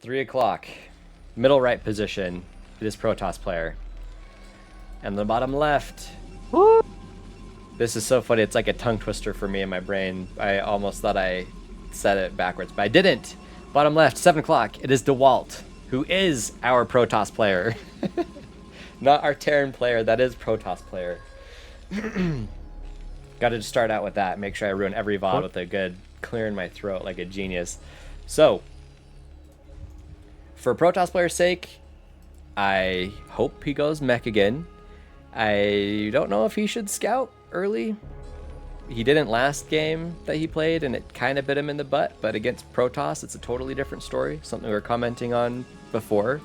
3 o'clock. Middle right position. It is Protoss player. And the bottom left. Woo! This is so funny. It's like a tongue twister for me in my brain. I almost thought I said it backwards, but I didn't. Bottom left, 7 o'clock. It is Dewalt, who is our Protoss player. Not our Terran player. That is Protoss player. Got to start out with that. Make sure I ruin every VOD with a good clearing my throat like a genius. So, for Protoss player's sake, I hope he goes mech again. I don't know if he should scout early. He didn't last game that he played, and it kind of bit him in the butt. But against Protoss, it's a totally different story. Something we were commenting on before,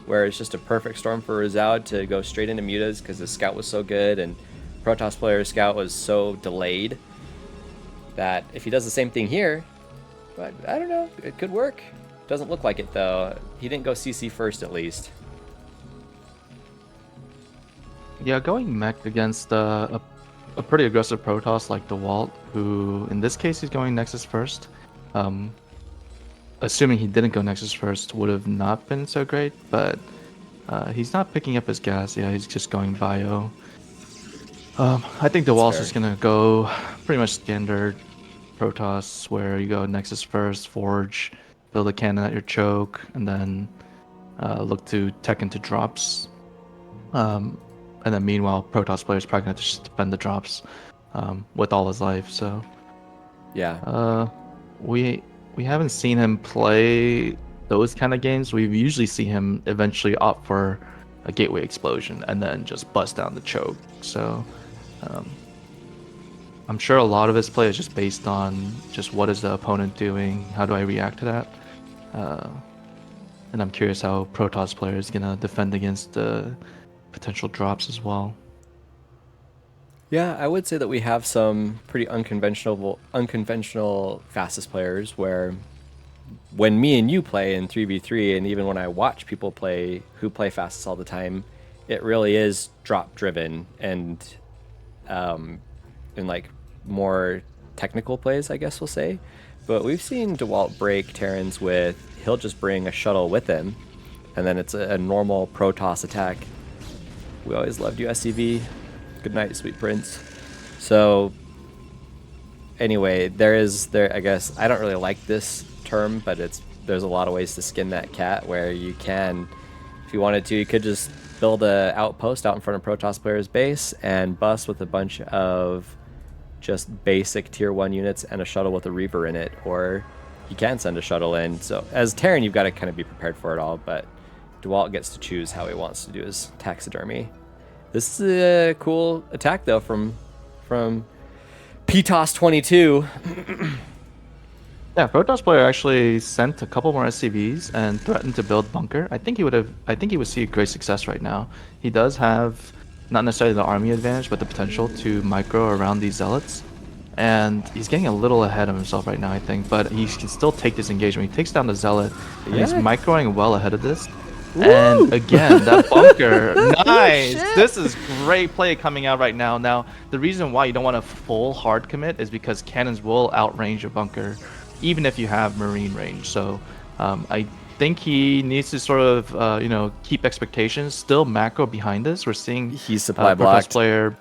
where it's just a perfect storm for Rizal to go straight into mutas because the scout was so good, and Protoss player's scout was so delayed that if he does the same thing here, but I don't know, it could work. Doesn't look like it though. He didn't go CC first at least. Yeah, going mech against a pretty aggressive Protoss like Dewalt, who in this case he's going Nexus first. Assuming he didn't go Nexus first would have not been so great, but he's not picking up his gas. Yeah, he's just going bio. I think Dewalt's just gonna go pretty much standard Protoss, where you go Nexus first, Forge, build a cannon at your choke, and then look to tech into drops. And then meanwhile, Protoss player's probably gonna just defend the drops with all his life. So yeah, we haven't seen him play those kind of games. We usually see him eventually opt for a gateway explosion and then just bust down the choke. So I'm sure a lot of his play is just based on just what is the opponent doing, how do I react to that, and I'm curious how Protoss player is gonna defend against the potential drops as well. yeah, I would say that we have some pretty unconventional fastest players where when me and you play in 3v3, and even when I watch people play who play fastest all the time, it really is drop driven and in like more technical plays, I guess we'll say. But we've seen Dewalt break Terrans with, he'll just bring a shuttle with him, and then it's a normal Protoss attack. We always loved you, SCV. Good night, sweet prince. So anyway, I guess I don't really like this term, but there's a lot of ways to skin that cat, where you can, if you wanted to, you could just build a outpost out in front of Protoss player's base and bust with a bunch of just basic tier 1 units and a shuttle with a Reaper in it, or you can send a shuttle in. So as Terran, you've got to kind of be prepared for it all, but Dewalt gets to choose how he wants to do his taxidermy. This is a cool attack though from PTOSS22. Yeah, Protoss player actually sent a couple more SCVs and threatened to build bunker. I think he would see great success right now. He does have not necessarily the army advantage, but the potential to micro around these zealots. And he's getting a little ahead of himself right now, I think, but he can still take this engagement. He takes down the zealot, and he's microing well ahead of this. Woo! And again, that bunker, nice! This is great play coming out right now. Now, the reason why you don't want a full hard commit is because cannons will outrange a bunker, even if you have marine range. So I think he needs to sort of, keep expectations. Still macro behind this. We're seeing he's supply blocked. Player,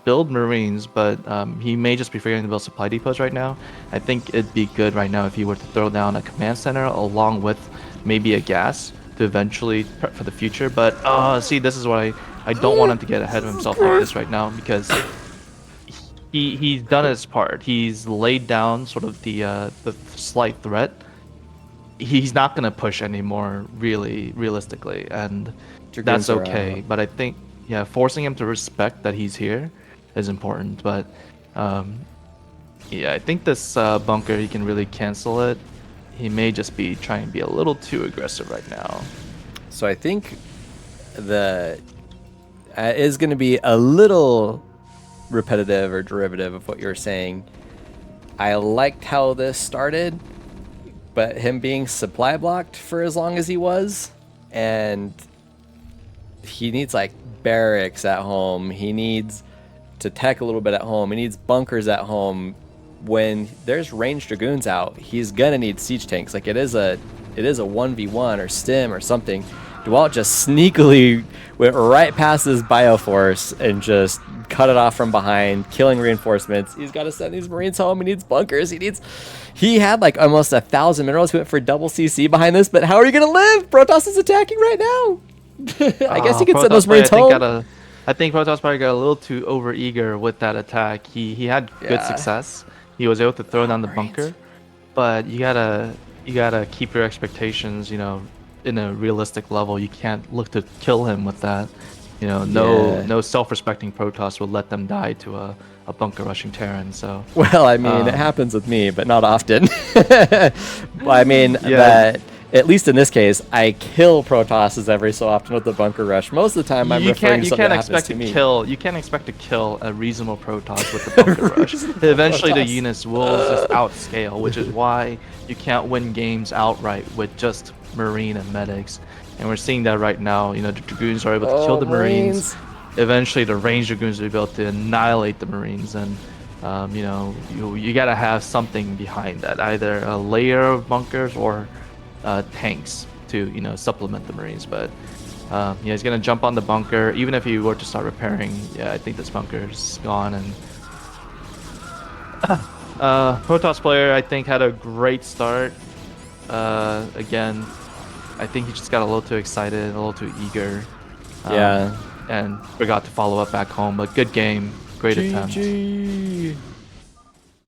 build marines, but he may just be figuring to build supply depots right now. I think it'd be good right now if he were to throw down a command center along with maybe a gas to eventually prep for the future. But see, this is why I don't want him to get ahead of himself like this right now, because he's done his part. He's laid down sort of the slight threat. He's not gonna push anymore, realistically, and that's okay. But I think, forcing him to respect that he's here is important. But I think this bunker, he can really cancel it. He may just be trying to be a little too aggressive right now. So I think the is going to be a little repetitive or derivative of what you're saying. I liked how this started, but him being supply blocked for as long as he was, and he needs like barracks at home. He needs to tech a little bit at home. He needs bunkers at home. When there's ranged dragoons out, he's gonna need siege tanks. Like, it is it is a 1v1 or stim or something, Dewalt just sneakily went right past his Bioforce and just cut it off from behind, killing reinforcements. He's got to send these Marines home. He needs bunkers. He had like almost 1,000 minerals. He went for double CC behind this, but how are you going to live? Protoss is attacking right now. I guess he can send those Marines home. I think ProtossPlayer got a little too over-eager with that attack. He had good success. He was able to throw down the bunker, but you gotta keep your expectations, you know, in a realistic level. You can't look to kill him with that. You know, no self-respecting Protoss will let them die to a bunker rushing Terran. So well, I mean, it happens with me, but not often. Well, I mean that. At least in this case, I kill Protosses every so often with the bunker rush. Most of the time, I'm referring to something that happens to me. You can't expect to kill a reasonable Protoss with the bunker rush. Eventually, the units will just outscale, which is why you can't win games outright with just Marine and medics. And we're seeing that right now. You know, the Dragoons are able to kill the Marines. Eventually, the ranged Dragoons will be able to annihilate the Marines. And you know, you gotta have something behind that, either a layer of bunkers or tanks to, you know, supplement the Marines. But yeah, he's gonna jump on the bunker. Even if he were to start repairing, yeah, I think this bunker's gone. And ProtossPlayer, I think, had a great start. Again, I think he just got a little too excited, a little too eager. Yeah. And forgot to follow up back home. But good game, great attempt.